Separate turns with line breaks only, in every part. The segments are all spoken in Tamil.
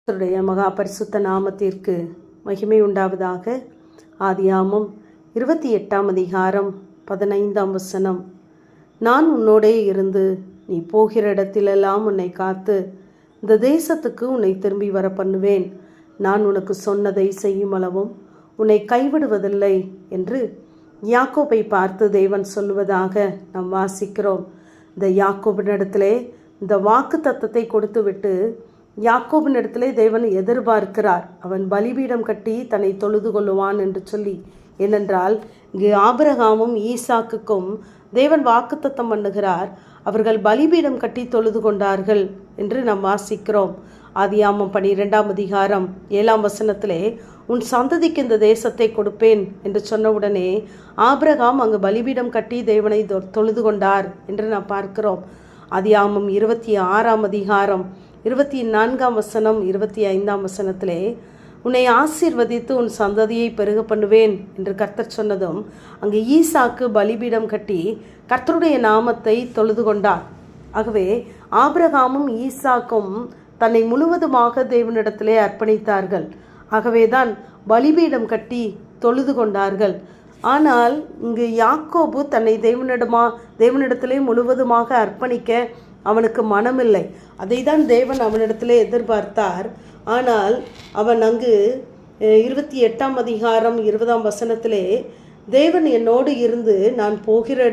கர்த்தருடைய மகா பரிசுத்த நாமத்திற்கு மகிமை உண்டாவதாக. ஆதியாகமம் 28ஆம் அதிகாரம் 15ஆம் வசனம். நான் உன்னோடே இருந்து நீ போகிற இடத்திலெல்லாம் உன்னை காத்து இந்த தேசத்துக்கு உன்னை திரும்பி வர பண்ணுவேன். நான் உனக்கு சொன்னதை செய்யும் அளவும் உன்னை கைவிடுவதில்லை என்று யாக்கோபை பார்த்து தேவன் சொல்லுவதாக நாம் வாசிக்கிறோம். இந்த யாக்கோபினிடத்திலே இந்த வாக்கு தத்தத்தை கொடுத்து விட்டு யாக்கோபினிடத்திலே தேவன் எதிர்பார்க்கிறார். அவன் பலிபீடம் கட்டி தன்னை தொழுது கொள்ளுவான் என்று சொல்லி. ஏனென்றால் இங்கு ஆபிரகாமும் ஈசாக்குக்கும் தேவன் வாக்குத்தத்தம் பண்ணுகிறார். அவர்கள் பலிபீடம் கட்டி தொழுது கொண்டார்கள் என்று நாம் வாசிக்கிறோம். ஆதியாகமம் 12ஆம் அதிகாரம் 7ஆம் வசனத்திலே உன் சந்ததிக்கு இந்த தேசத்தை கொடுப்பேன் என்று சொன்னவுடனே ஆபிரகாம் அங்கு பலிபீடம் கட்டி தேவனை தொழுது கொண்டார் என்று நாம் பார்க்கிறோம். ஆதியாகமம் 26ஆம் அதிகாரம் 24ஆம் வசனம் 25ஆம் வசனத்திலே உன்னை ஆசீர்வதித்து உன் சந்ததியை பெருக பண்ணுவேன் என்று கர்த்தர் சொன்னதும் அங்கு ஈசாக்கு பலிபீடம் கட்டி கர்த்தருடைய நாமத்தை தொழுது கொண்டார். ஆகவே ஆபிரகாமும் ஈசாக்கும் தன்னை முழுவதுமாக தேவனிடத்திலே அர்ப்பணித்தார்கள். ஆகவேதான் பலிபீடம் கட்டி தொழுது கொண்டார்கள். ஆனால் இங்கு யாக்கோபு தன்னை தேவனிடத்திலே முழுவதுமாக அர்ப்பணிக்க அவனுக்கு மனமில்லை. அதை தான் தேவன் அவனிடத்திலே எதிர்பார்த்தார். ஆனால் அவன் அங்கு 28ஆம் அதிகாரம் 20ஆம் வசனத்திலே தேவன் என்னோடு இருந்து நான் போகிற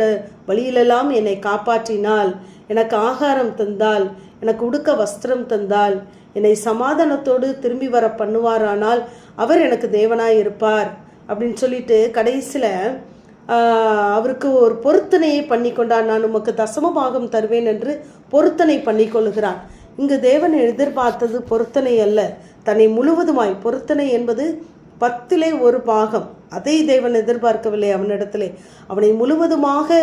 வழியிலெல்லாம் என்னை காப்பாற்றினால், எனக்கு ஆகாரம் தந்தால், எனக்கு உடுக்க வஸ்திரம் தந்தால், என்னை சமாதானத்தோடு திரும்பி வர பண்ணுவாரானால் அவர் எனக்கு தேவனாய் இருப்பார் அப்படின்னு சொல்லிட்டு கடைசியில் அவருக்கு ஒரு பொருத்தனையை பண்ணி கொண்டான். நான் உமக்கு தசமபாகம் தருவேன் என்று பொருத்தனை பண்ணி கொள்கிறான். இங்கு தேவன் எதிர்பார்த்தது பொருத்தனை அல்ல, தன்னை முழுவதுமாய். பொருத்தனை என்பது 10ல் 1 பாகம். அதை தேவன் எதிர்பார்க்கவில்லை அவனிடத்திலே. அவனை முழுவதுமாக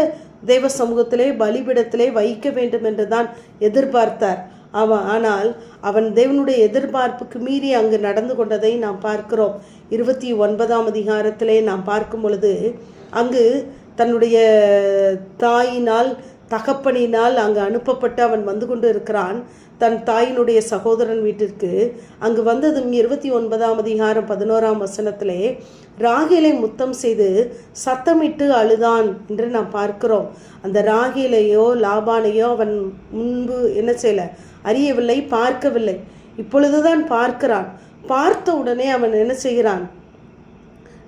தேவ சமூகத்திலே பலிபீடத்திலே வைக்க வேண்டும் என்று தான் எதிர்பார்த்தார். ஆனால் அவன் தேவனுடைய எதிர்பார்ப்புக்கு மீறி அங்கு நடந்து கொண்டதை நாம் பார்க்கிறோம். 29ஆம் அதிகாரத்திலே நாம் பார்க்கும் பொழுது அங்கு தன்னுடைய தாயினால் தகப்பனினால் அங்கு அனுப்பப்பட்டு அவன் வந்து கொண்டு இருக்கிறான் தன் தாயினுடைய சகோதரன் வீட்டிற்கு. அங்கு வந்ததும் 29ஆம் அதிகாரம் 11ஆம் வசனத்திலே ராகேலை முத்தம் செய்து சத்தமிட்டு அழுதான் என்று நாம் பார்க்கிறோம். அந்த ராகேலையோ லாபானையோ அவன் முன்பு என்ன செய்யல, அறியவில்லை, பார்க்கவில்லை. இப்பொழுதுதான் பார்க்கிறான். பார்த்த உடனே அவன் என்ன செய்கிறான்,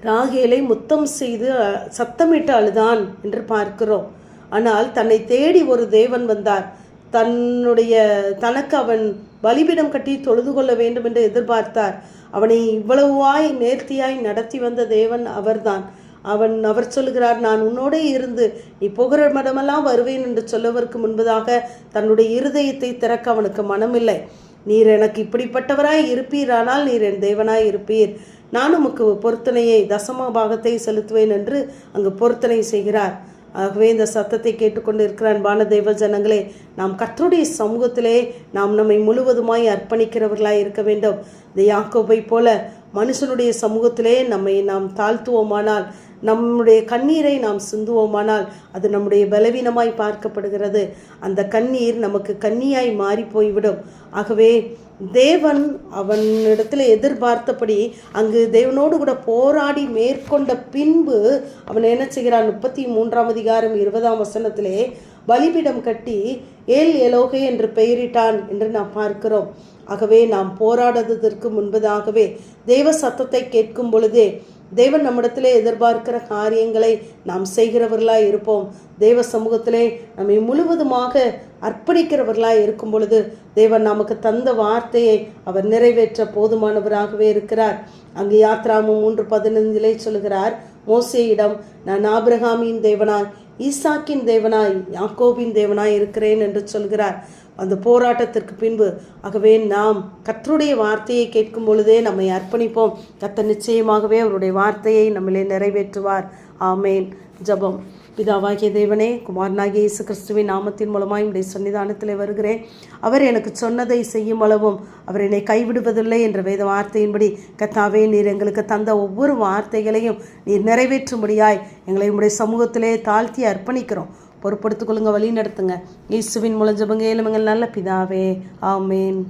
ராகேலை முத்தம் செய்து சத்தமிட்டு அழுதான் என்று பார்க்கிறோம். ஆனால் தன்னை தேடி ஒரு தேவன் வந்தார். தனக்கு அவன் பலிபீடம் கட்டி தொழுது கொள்ள வேண்டும் என்று எதிர்பார்த்தார். அவனை இவ்வளவாய் நேர்த்தியாய் நடத்தி வந்த தேவன் அவர்தான். அவர் சொல்லுகிறார், நான் உன்னோடே இருந்து நீ போகிற மடமெல்லாம் வருவேன் என்று சொல்லவதற்கு முன்பதாக தன்னுடைய இருதயத்தை திறக்க அவனுக்கு மனமில்லை. நீர் எனக்கு இப்படிப்பட்டவராய் இருப்பீரானால் நீர் என் தேவனாய் இருப்பீர், நான் உமக்கு பொருத்தனையை தசம பாகத்தை செலுத்துவேன் என்று அங்கு பொருத்தனை செய்கிறார். ஆகவே இந்த சத்தத்தை கேட்டுக்கொண்டு இருக்கிற அன்பான தெய்வ ஜனங்களே, நாம் கர்த்தருடைய சமூகத்திலே நாம் நம்மை முழுவதுமாய் அர்ப்பணிக்கிறவர்களாய் இருக்க வேண்டும். இந்த யாக்கோபை போல மனுஷனுடைய சமூகத்திலே நம்மை நாம் தாழ்த்துவோமானால், நம்முடைய கண்ணீரை நாம் சிந்துவோமானால் அது நம்முடைய பலவீனமாய் பார்க்கப்படுகிறது. அந்த கண்ணீர் நமக்கு கண்ணியாய் மாறி போய்விடும். ஆகவே தேவன் அவனிடத்தில் எதிர்பார்த்தபடி அங்கு தேவனோடு கூட போராடி மேற்கொண்ட பின்பு அவன் என்ன செய்கிறான், 33ஆம் அதிகாரம் 20ஆம் வசனத்திலே பலிபீடம் கட்டி ஏல் எலோகே என்று பெயரிட்டான் என்று நாம் பார்க்கிறோம். ஆகவே நாம் போராடுவதற்கு முன்பதாகவே தேவ சத்தத்தை கேட்கும் பொழுதே தேவன் நம்மிடத்திலே எதிர்பார்க்கிற காரியங்களை நாம் செய்கிறவர்களாய் இருப்போம். தேவ சமூகத்திலே நம்மை முழுவதுமாக அர்ப்பணிக்கிறவர்களாய் இருக்கும் பொழுது தேவன் நமக்கு தந்த வார்த்தையை அவர் நிறைவேற்ற போதுமானவராகவே இருக்கிறார். அங்கு யாத்ராகமம் 3:15 சொல்லுகிறார், மோசேயிடம் நான் ஆபிரகாமின் தேவனாய், ஈசாக்கின் தேவனாய், யாக்கோபின் தேவனாய் இருக்கிறேன் என்று சொல்கிறார். அந்த போராட்டத்திற்கு பின்பு ஆகவே நாம் கர்த்தருடைய வார்த்தையை கேட்கும் பொழுதே நம்மை அர்ப்பணிப்போம். கர்த்தர் நிச்சயமாகவே அவருடைய வார்த்தையை நம்மளே நிறைவேற்றுவார். ஆமேன். ஜெபம். பிதாவாகிய தேவனே, குமாரனாகிய இயேசு கிறிஸ்துவின் நாமத்தின் மூலமாய் உடைய சன்னிதானத்தில் வருகிறேன். அவர் எனக்கு சொன்னதை செய்யும் அளவும் அவர் என்னை கைவிடுவதில்லை என்ற வேத வார்த்தையின்படி கர்த்தாவே, நீர் எங்களுக்கு தந்த ஒவ்வொரு வார்த்தைகளையும் நீர் நிறைவேற்றும்படியாய் எங்களை உடைய சமூகத்திலே தாழ்த்தி அர்ப்பணிக்கிறோம். பொறுப்படுத்திக் கொள்ளுங்க, வழி நடத்துங்க. இயேசுவின் மூலம் ஜெபங்க, எங்கள் நல்ல பிதாவே. ஆமேன்.